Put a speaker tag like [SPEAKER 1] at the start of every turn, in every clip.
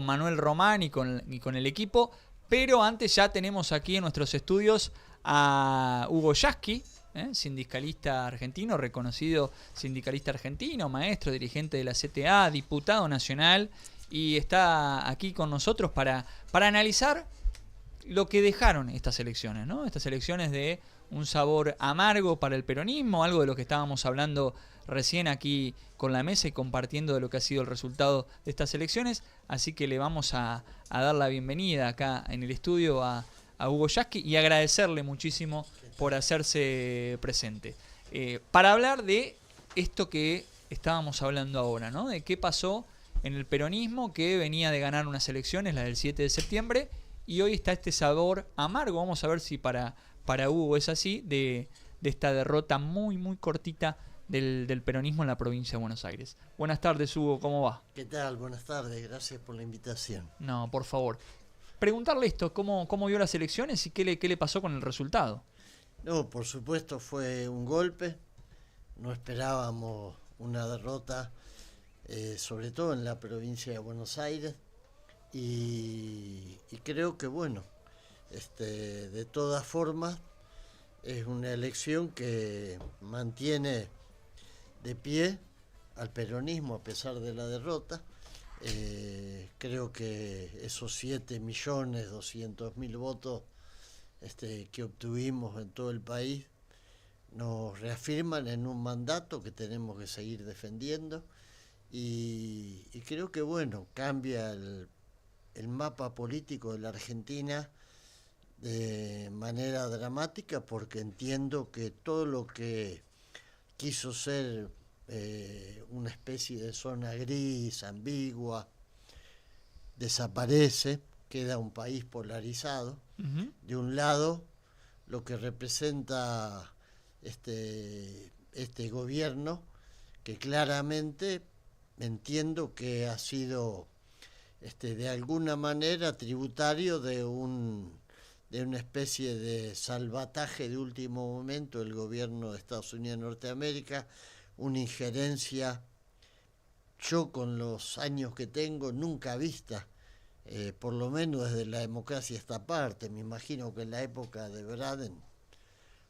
[SPEAKER 1] Manuel Román y con el equipo, pero antes ya tenemos aquí en nuestros estudios a Hugo Yasky, sindicalista argentino, reconocido sindicalista argentino, maestro, dirigente de la CTA, diputado nacional, y está aquí con nosotros para analizar lo que dejaron estas elecciones, ¿no? Estas elecciones de un sabor amargo para el peronismo, algo de lo que estábamos hablando recién aquí con la mesa y compartiendo de lo que ha sido el resultado de estas elecciones. Así que le vamos a dar la bienvenida acá en el estudio a Hugo Yasky y agradecerle muchísimo por hacerse presente. Para hablar de esto que estábamos hablando ahora, ¿no? De qué pasó en el peronismo, que venía de ganar unas elecciones, la del 7 de septiembre, y hoy está este sabor amargo. Vamos a ver si para Hugo es así, de esta derrota muy cortita del peronismo en la provincia de Buenos Aires. Buenas tardes, Hugo, ¿cómo va?
[SPEAKER 2] ¿Qué tal? Buenas tardes, gracias por la invitación.
[SPEAKER 1] No, por favor. Preguntarle esto, ¿cómo vio las elecciones y qué le pasó con el resultado?
[SPEAKER 2] No, por supuesto fue un golpe, no esperábamos una derrota, sobre todo en la provincia de Buenos Aires, y creo que bueno, de todas formas es una elección que mantiene de pie al peronismo a pesar de la derrota. Creo que esos 7.200.000 votos que obtuvimos en todo el país nos reafirman en un mandato que tenemos que seguir defendiendo, y creo que bueno, cambia el mapa político de la Argentina de manera dramática, porque entiendo que todo lo que quiso ser una especie de zona gris, ambigua, desaparece, queda un país polarizado. Uh-huh. De un lado, lo que representa este gobierno, que claramente entiendo que ha sido de alguna manera tributario de una especie de salvataje de último momento del gobierno de Estados Unidos de Norteamérica, una injerencia, yo con los años que tengo, nunca vista, por lo menos desde la democracia esta parte. Me imagino que en la época de Braden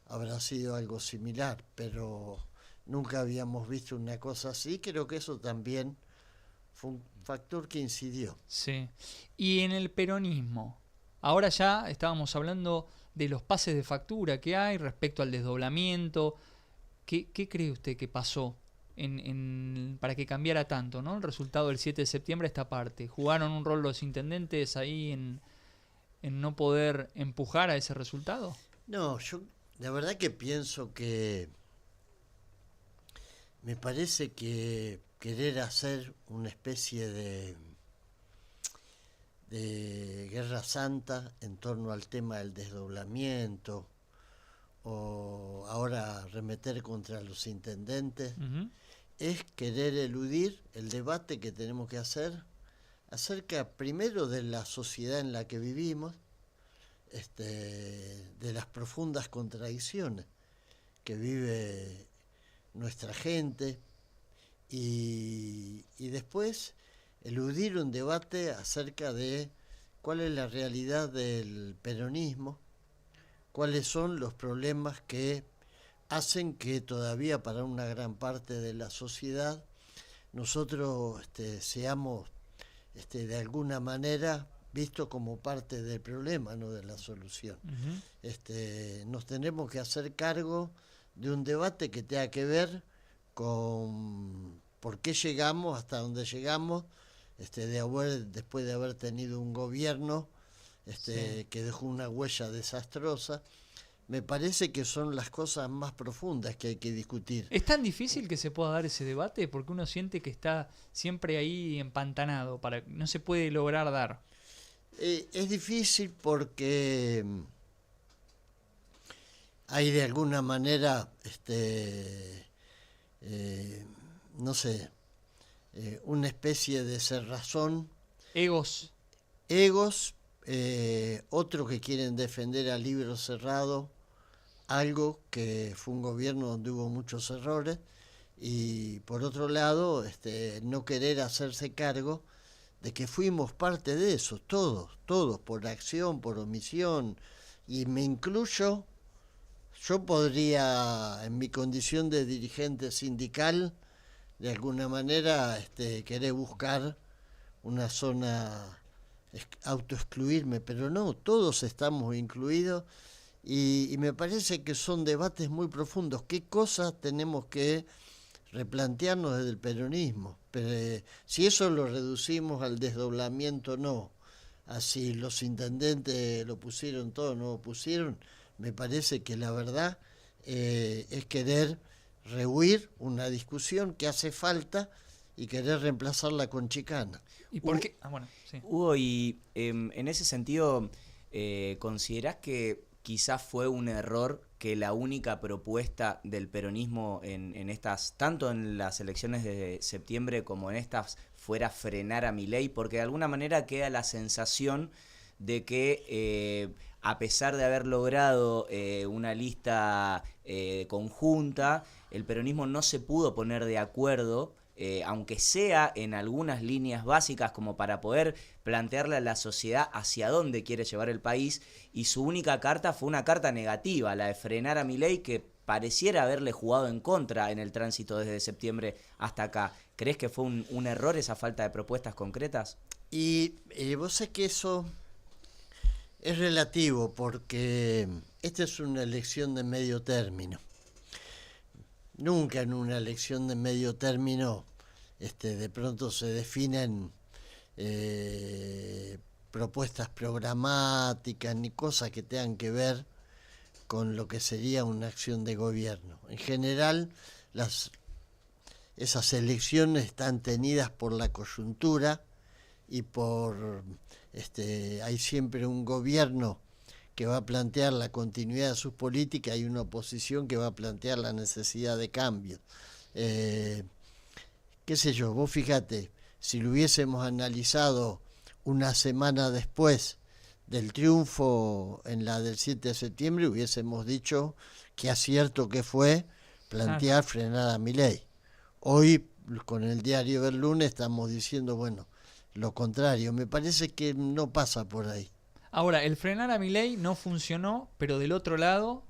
[SPEAKER 2] habrá sido algo similar, pero nunca habíamos visto una cosa así. Creo que eso también fue un factor que incidió.
[SPEAKER 1] Sí. Y en el peronismo, ahora ya estábamos hablando de los pases de factura que hay respecto al desdoblamiento. ¿Qué cree usted que pasó para que cambiara tanto, ¿no? El resultado del 7 de septiembre, esta parte. ¿Jugaron un rol los intendentes ahí en no poder empujar a ese resultado?
[SPEAKER 2] No, yo la verdad que pienso que me parece que querer hacer una especie de guerra santa en torno al tema del desdoblamiento, o ahora arremeter contra los intendentes, uh-huh, es querer eludir el debate que tenemos que hacer acerca primero de la sociedad en la que vivimos, de las profundas contradicciones que vive nuestra gente, y después eludir un debate acerca de cuál es la realidad del peronismo, cuáles son los problemas que hacen que todavía para una gran parte de la sociedad nosotros seamos de alguna manera vistos como parte del problema, no de la solución. Uh-huh. Nos tenemos que hacer cargo de un debate que tenga que ver con por qué llegamos hasta donde llegamos, después de haber tenido un gobierno sí, que dejó una huella desastrosa. Me parece que son las cosas más profundas que hay que discutir.
[SPEAKER 1] ¿Es tan difícil que se pueda dar ese debate? Porque uno siente que está siempre ahí empantanado, no se puede lograr dar.
[SPEAKER 2] Es difícil porque hay de alguna manera, no sé, una especie de cerrazón.
[SPEAKER 1] Egos,
[SPEAKER 2] otros que quieren defender al libro cerrado, algo que fue un gobierno donde hubo muchos errores, y por otro lado no querer hacerse cargo de que fuimos parte de eso, todos, por acción, por omisión, y me incluyo. Yo podría, en mi condición de dirigente sindical, de alguna manera querer buscar una zona, autoexcluirme, pero no, todos estamos incluidos y me parece que son debates muy profundos. ¿Qué cosas tenemos que replantearnos desde el peronismo? Pero, si eso lo reducimos al desdoblamiento, no. Así los intendentes lo pusieron todo, no lo pusieron. Me parece que la verdad es querer rehuir una discusión que hace falta y querer reemplazarla con chicana.
[SPEAKER 1] ¿Y por qué? Bueno, sí.
[SPEAKER 3] Hugo, y en ese sentido, ¿considerás que quizás fue un error que la única propuesta del peronismo en estas, tanto en las elecciones de septiembre como en estas, fuera frenar a Milei? Porque de alguna manera queda la sensación de que a pesar de haber logrado una lista conjunta, el peronismo no se pudo poner de acuerdo, aunque sea en algunas líneas básicas, como para poder plantearle a la sociedad hacia dónde quiere llevar el país, y su única carta fue una carta negativa, la de frenar a Milei, que pareciera haberle jugado en contra en el tránsito desde septiembre hasta acá. ¿Crees que fue un error esa falta de propuestas concretas?
[SPEAKER 2] Y vos sabés que eso es relativo, porque esta es una elección de medio término. Nunca en una elección de medio término de pronto se definen propuestas programáticas ni cosas que tengan que ver con lo que sería una acción de gobierno. En general, esas elecciones están tenidas por la coyuntura y por hay siempre un gobierno que va a plantear la continuidad de sus políticas y una oposición que va a plantear la necesidad de cambio. Qué sé yo, vos fíjate, si lo hubiésemos analizado una semana después del triunfo en la del 7 de septiembre, hubiésemos dicho qué acierto que fue plantear frenar a Milei. Hoy, con el diario del lunes, estamos diciendo, bueno, lo contrario. Me parece que no pasa por ahí.
[SPEAKER 1] Ahora, el frenar a Milei no funcionó, pero del otro lado,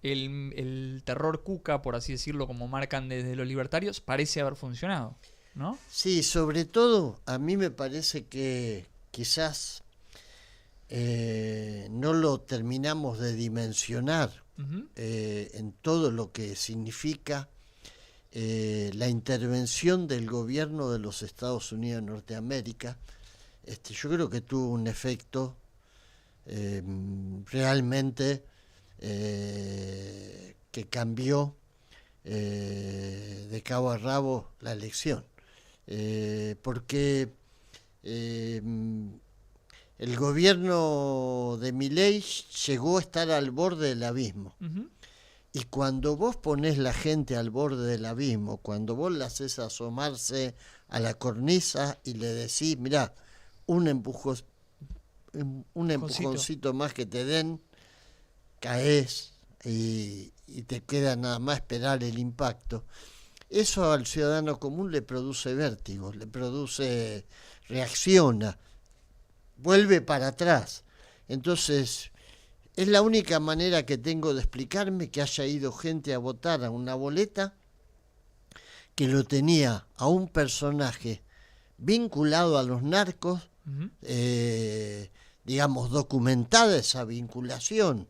[SPEAKER 1] el terror cuca, por así decirlo, como marcan desde los libertarios, parece haber funcionado, ¿no?
[SPEAKER 2] Sí, sobre todo a mí me parece que quizás no lo terminamos de dimensionar en todo lo que significa la intervención del gobierno de los Estados Unidos de Norteamérica. Yo creo que tuvo un efecto realmente que cambió de cabo a rabo la elección, porque el gobierno de Milei llegó a estar al borde del abismo. Y cuando vos ponés la gente al borde del abismo, cuando vos la haces asomarse a la cornisa y le decís, mirá, un empujoncito más que te den, caes y te queda nada más esperar el impacto. Eso al ciudadano común le produce vértigo, reacciona, vuelve para atrás. Entonces, es la única manera que tengo de explicarme que haya ido gente a votar a una boleta que lo tenía a un personaje vinculado a los narcos, digamos, documentada esa vinculación,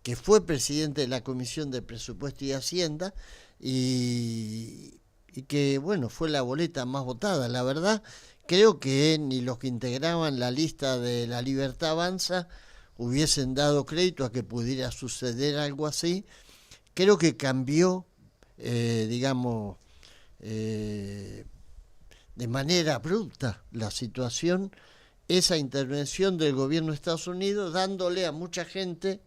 [SPEAKER 2] que fue presidente de la Comisión de Presupuesto y Hacienda y que, bueno, fue la boleta más votada. La verdad, creo que ni los que integraban la lista de La Libertad Avanza hubiesen dado crédito a que pudiera suceder algo así. Creo que cambió, digamos, de manera abrupta la situación, esa intervención del gobierno de Estados Unidos, dándole a mucha gente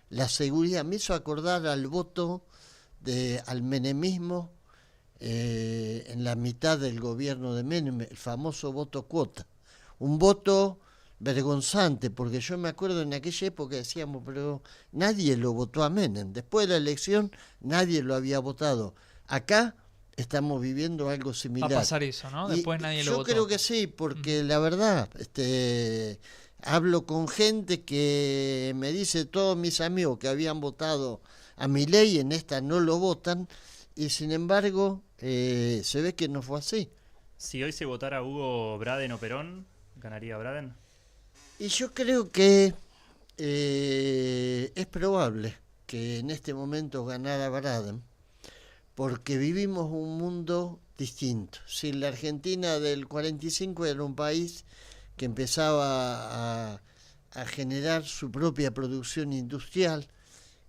[SPEAKER 2] la seguridad. Me hizo acordar al voto al menemismo en la mitad del gobierno de Menem, el famoso voto cuota. Un voto vergonzante, porque yo me acuerdo en aquella época decíamos, pero nadie lo votó a Menem. Después de la elección nadie lo había votado. Acá estamos viviendo algo
[SPEAKER 1] Va
[SPEAKER 2] similar.
[SPEAKER 1] a pasar eso, ¿no? Después nadie lo
[SPEAKER 2] Yo
[SPEAKER 1] votó.
[SPEAKER 2] creo que sí, porque la verdad, hablo con gente que me dice, todos mis amigos que habían votado a Milei, en esta no lo votan, y sin embargo se ve que no fue así.
[SPEAKER 4] Si hoy se votara Hugo, Braden o Perón, ¿ganaría Braden?
[SPEAKER 2] Y yo creo que es probable que en este momento ganara Braden, porque vivimos un mundo distinto. Si la Argentina del 45 era un país que empezaba a generar su propia producción industrial,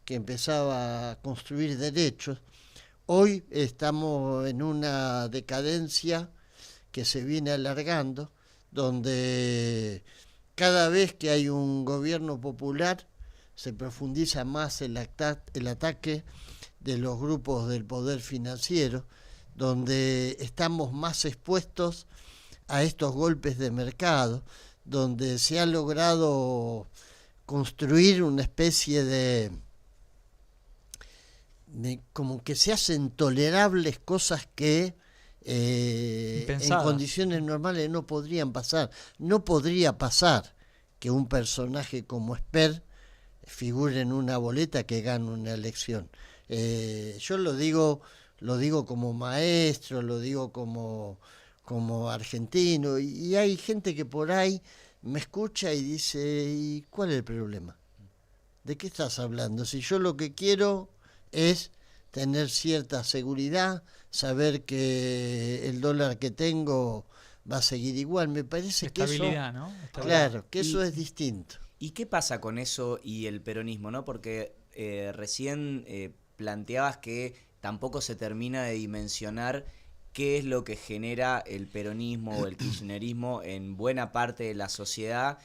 [SPEAKER 2] que empezaba a construir derechos, hoy estamos en una decadencia que se viene alargando, donde cada vez que hay un gobierno popular se profundiza más el ataque de los grupos del poder financiero, donde estamos más expuestos a estos golpes de mercado, donde se ha logrado construir una especie de como que se hacen tolerables cosas que en condiciones normales no podrían pasar. No podría pasar que un personaje como Esper figure en una boleta que gane una elección. Yo lo digo como maestro, lo digo como argentino, y hay gente que por ahí me escucha y dice, ¿y cuál es el problema? ¿De qué estás hablando? Si yo lo que quiero es tener cierta seguridad, saber que el dólar que tengo va a seguir igual, me parece que eso...
[SPEAKER 1] Estabilidad, ¿no?
[SPEAKER 2] Claro, que eso es distinto.
[SPEAKER 3] ¿Y qué pasa con eso y el peronismo, no? Porque recién planteabas que tampoco se termina de dimensionar qué es lo que genera el peronismo o el kirchnerismo en buena parte de la sociedad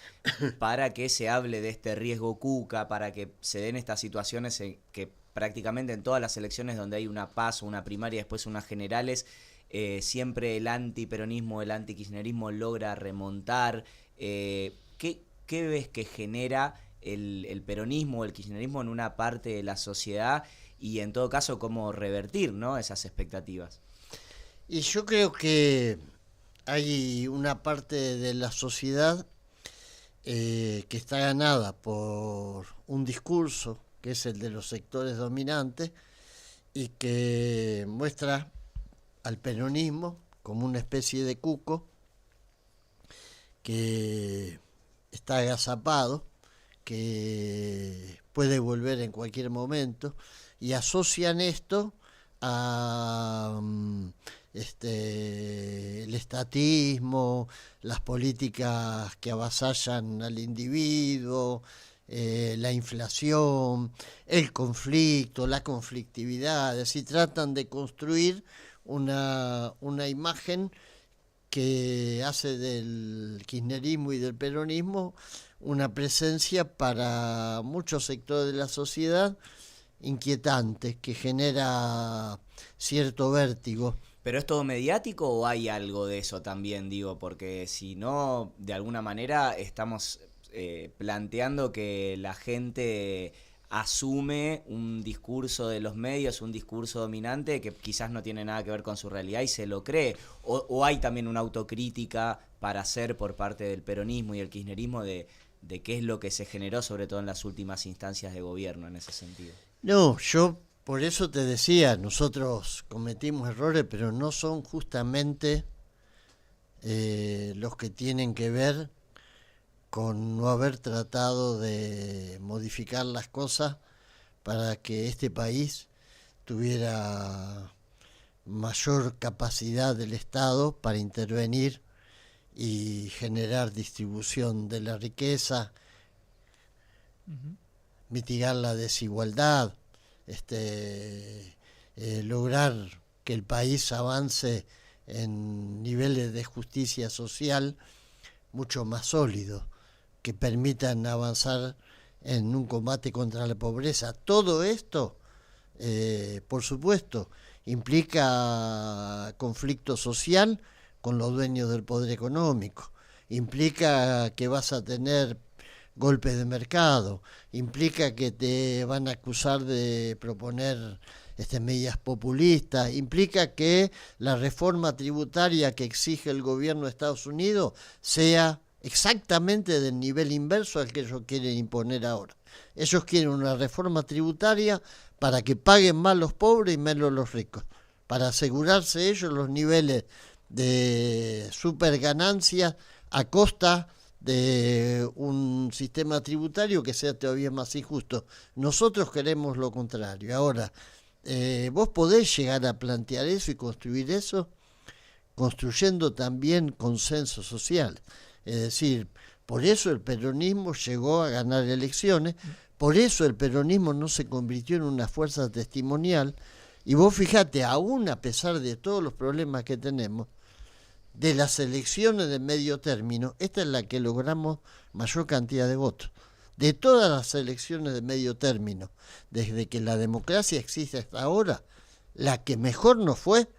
[SPEAKER 3] para que se hable de este riesgo Cuca, para que se den estas situaciones que prácticamente en todas las elecciones donde hay una PAS o una primaria, después unas generales, siempre el antiperonismo, el antikirchnerismo logra remontar. ¿Qué ves que genera el peronismo o el kirchnerismo en una parte de la sociedad y en todo caso cómo revertir, ¿no?, esas expectativas?
[SPEAKER 2] Y yo creo que hay una parte de la sociedad que está ganada por un discurso que es el de los sectores dominantes y que muestra al peronismo como una especie de cuco que está agazapado, que puede volver en cualquier momento, y asocian esto a el estatismo, las políticas que avasallan al individuo, la inflación, el conflicto, la conflictividad. Es decir, tratan de construir una imagen que hace del kirchnerismo y del peronismo una presencia para muchos sectores de la sociedad inquietante, que genera cierto vértigo.
[SPEAKER 3] ¿Pero es todo mediático o hay algo de eso también, digo? Porque si no, de alguna manera estamos planteando que la gente asume un discurso de los medios, un discurso dominante que quizás no tiene nada que ver con su realidad y se lo cree. O hay también una autocrítica para hacer por parte del peronismo y el kirchnerismo de qué es lo que se generó, sobre todo en las últimas instancias de gobierno en ese sentido.
[SPEAKER 2] No, yo por eso te decía, nosotros cometimos errores, pero no son justamente los que tienen que ver con no haber tratado de modificar las cosas para que este país tuviera mayor capacidad del Estado para intervenir y generar distribución de la riqueza, mitigar la desigualdad, lograr que el país avance en niveles de justicia social mucho más sólidos, que permitan avanzar en un combate contra la pobreza. Todo esto, por supuesto, implica conflicto social con los dueños del poder económico, implica que vas a tener golpes de mercado, implica que te van a acusar de proponer medidas populistas, implica que la reforma tributaria que exige el gobierno de Estados Unidos sea exactamente del nivel inverso al que ellos quieren imponer ahora. Ellos quieren una reforma tributaria para que paguen más los pobres y menos los ricos, para asegurarse ellos los niveles de superganancias a costa de un sistema tributario que sea todavía más injusto. Nosotros queremos lo contrario. Ahora, vos podés llegar a plantear eso y construir eso construyendo también consenso social. Es decir, por eso el peronismo llegó a ganar elecciones, por eso el peronismo no se convirtió en una fuerza testimonial. Y vos fijate, aún a pesar de todos los problemas que tenemos, de las elecciones de medio término, esta es la que logramos mayor cantidad de votos. De todas las elecciones de medio término, desde que la democracia existe hasta ahora, la que mejor nos fue,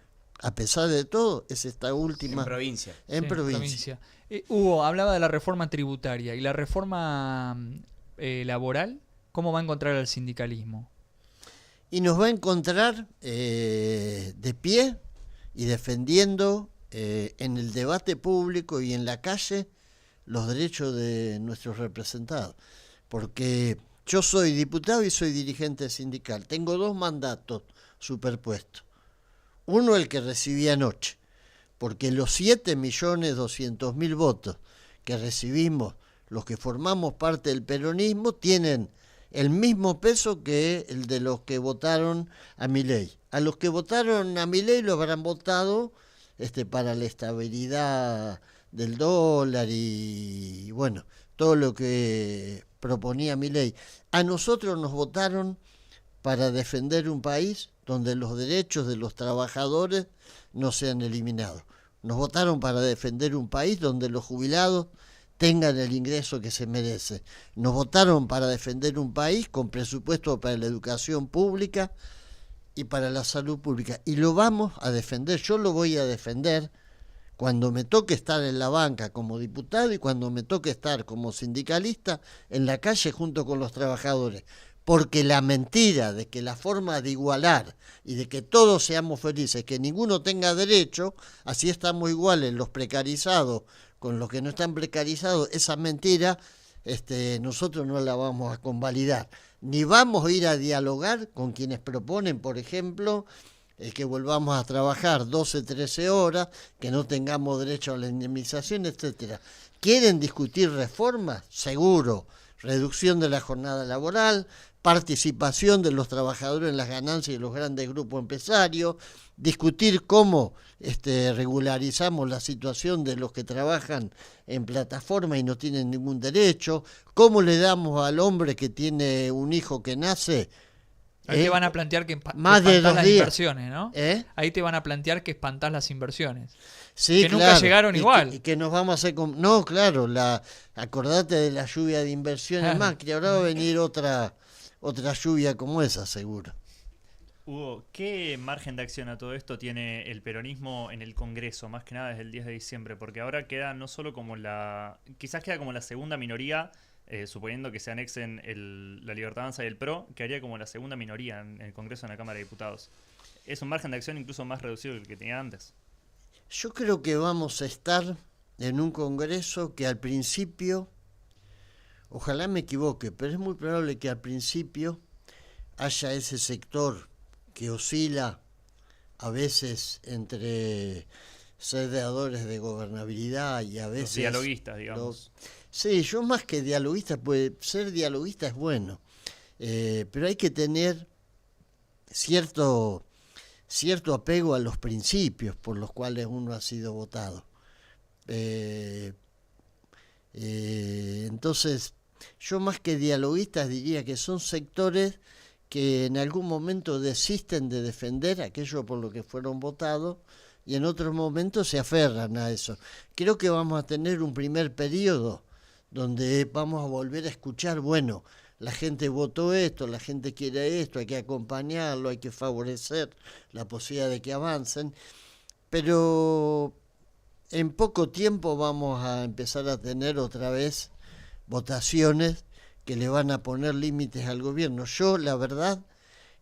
[SPEAKER 2] a pesar de todo, es esta última.
[SPEAKER 3] En provincia.
[SPEAKER 2] En
[SPEAKER 1] Sí,
[SPEAKER 2] provincia.
[SPEAKER 1] Hugo, hablaba de la reforma tributaria y la reforma laboral. ¿Cómo va a encontrar al sindicalismo?
[SPEAKER 2] Y nos va a encontrar de pie y defendiendo en el debate público y en la calle los derechos de nuestros representados. Porque yo soy diputado y soy dirigente sindical. Tengo 2 mandatos superpuestos. Uno, el que recibí anoche, porque los 7.200.000 votos que recibimos los que formamos parte del peronismo tienen el mismo peso que el de los que votaron a Milei. A los que votaron a Milei lo habrán votado para la estabilidad del dólar y bueno, todo lo que proponía Milei. A nosotros nos votaron para defender un país donde los derechos de los trabajadores no sean eliminados. Nos votaron para defender un país donde los jubilados tengan el ingreso que se merece. Nos votaron para defender un país con presupuesto para la educación pública y para la salud pública. Y lo vamos a defender, yo lo voy a defender cuando me toque estar en la banca como diputado y cuando me toque estar como sindicalista en la calle junto con los trabajadores. Porque la mentira de que la forma de igualar y de que todos seamos felices, que ninguno tenga derecho, así estamos iguales los precarizados con los que no están precarizados, esa mentira nosotros no la vamos a convalidar. Ni vamos a ir a dialogar con quienes proponen, por ejemplo, que volvamos a trabajar 12, 13 horas, que no tengamos derecho a la indemnización, etcétera. ¿Quieren discutir reformas? Seguro. Reducción de la jornada laboral, participación de los trabajadores en las ganancias de los grandes grupos empresarios, discutir cómo regularizamos la situación de los que trabajan en plataforma y no tienen ningún derecho, cómo le damos al hombre que tiene un hijo que nace.
[SPEAKER 1] Ahí te van a plantear que
[SPEAKER 2] más de 2
[SPEAKER 1] las
[SPEAKER 2] días.
[SPEAKER 1] Inversiones, ¿no? Ahí te van a plantear que espantás las inversiones.
[SPEAKER 2] Sí,
[SPEAKER 1] que nunca llegaron igual.
[SPEAKER 2] Y que nos vamos a hacer no, claro, acordate de la lluvia de inversiones más, que ahora va a venir otra lluvia como esa, seguro.
[SPEAKER 4] Hugo, ¿qué margen de acción a todo esto tiene el peronismo en el Congreso, más que nada desde el 10 de diciembre? Porque ahora queda no solo como quizás queda como la segunda minoría, suponiendo que se anexen la Libertad Avanza y el PRO, quedaría como la segunda minoría en el Congreso, en la Cámara de Diputados. Es un margen de acción incluso más reducido que el que tenía antes.
[SPEAKER 2] Yo creo que vamos a estar en un Congreso que al principio, ojalá me equivoque, pero es muy probable que al principio haya ese sector que oscila a veces entre ser deadores de gobernabilidad y a veces...
[SPEAKER 4] Los dialoguistas, digamos.
[SPEAKER 2] Sí, yo más que dialoguista, pues ser dialoguista es bueno, pero hay que tener cierto apego a los principios por los cuales uno ha sido votado. Entonces, yo más que dialoguistas diría que son sectores que en algún momento desisten de defender aquello por lo que fueron votados y en otros momentos se aferran a eso. Creo que vamos a tener un primer periodo donde vamos a volver a escuchar, bueno, la gente votó esto, la gente quiere esto, hay que acompañarlo, hay que favorecer la posibilidad de que avancen, pero en poco tiempo vamos a empezar a tener otra vez votaciones que le van a poner límites al gobierno. Yo, la verdad,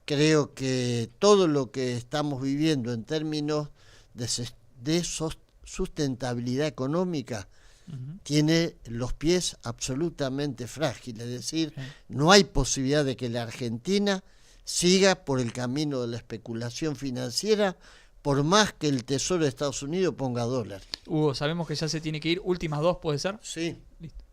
[SPEAKER 2] creo que todo lo que estamos viviendo en términos de sustentabilidad económica tiene los pies absolutamente frágiles, es decir, no hay posibilidad de que la Argentina siga por el camino de la especulación financiera, por más que el Tesoro de Estados Unidos ponga dólares.
[SPEAKER 1] Hugo, sabemos que ya se tiene que ir. Últimas dos, ¿puede ser?
[SPEAKER 2] Sí.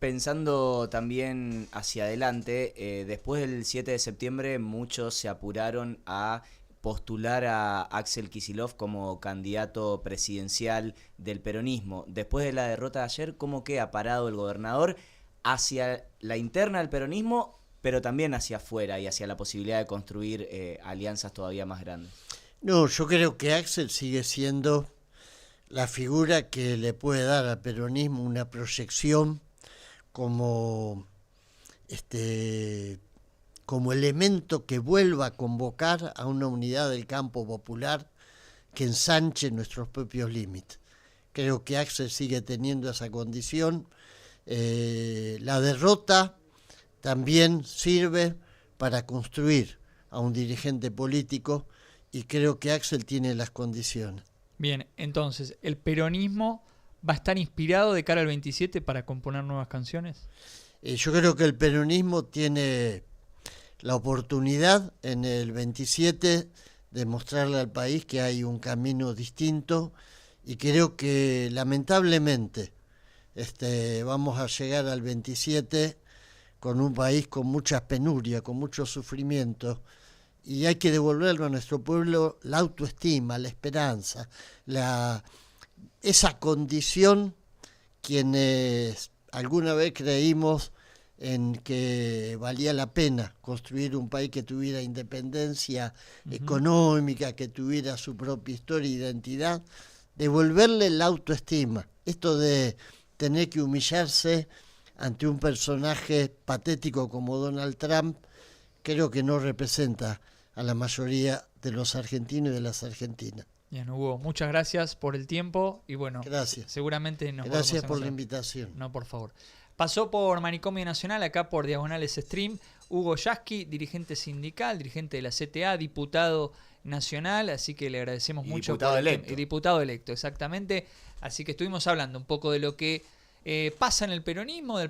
[SPEAKER 3] Pensando también hacia adelante, después del 7 de septiembre muchos se apuraron a postular a Axel Kicillof como candidato presidencial del peronismo. Después de la derrota de ayer, ¿cómo queda parado el gobernador hacia la interna del peronismo, pero también hacia afuera y hacia la posibilidad de construir alianzas todavía más grandes?
[SPEAKER 2] No, yo creo que Axel sigue siendo la figura que le puede dar al peronismo una proyección como elemento que vuelva a convocar a una unidad del campo popular que ensanche nuestros propios límites. Creo que Axel sigue teniendo esa condición. La derrota también sirve para construir a un dirigente político y creo que Axel tiene las condiciones.
[SPEAKER 1] Bien, entonces, ¿el peronismo va a estar inspirado de cara al 27 para componer nuevas canciones?
[SPEAKER 2] Yo creo que el peronismo tiene la oportunidad en el 27 de mostrarle al país que hay un camino distinto y creo que lamentablemente vamos a llegar al 27 con un país con muchas penurias, con mucho sufrimiento, y hay que devolverlo a nuestro pueblo la autoestima, la esperanza, esa condición quienes alguna vez creímos en que valía la pena construir un país que tuviera independencia económica, que tuviera su propia historia e identidad, devolverle la autoestima. Esto de tener que humillarse ante un personaje patético como Donald Trump, creo que no representa a la mayoría de los argentinos y de las argentinas.
[SPEAKER 1] Bien, Hugo, muchas gracias por el tiempo y bueno,
[SPEAKER 2] gracias.
[SPEAKER 1] Seguramente nos
[SPEAKER 2] Gracias por la
[SPEAKER 1] encontrar.
[SPEAKER 2] invitación.
[SPEAKER 1] No, por favor. Pasó por Manicomio Nacional, acá por Diagonales Stream, Hugo Yasky, dirigente sindical, dirigente de la CTA, diputado nacional, así que le agradecemos mucho.
[SPEAKER 3] Diputado electo.
[SPEAKER 1] Diputado electo, exactamente. Así que estuvimos hablando un poco de lo que pasa en el peronismo, del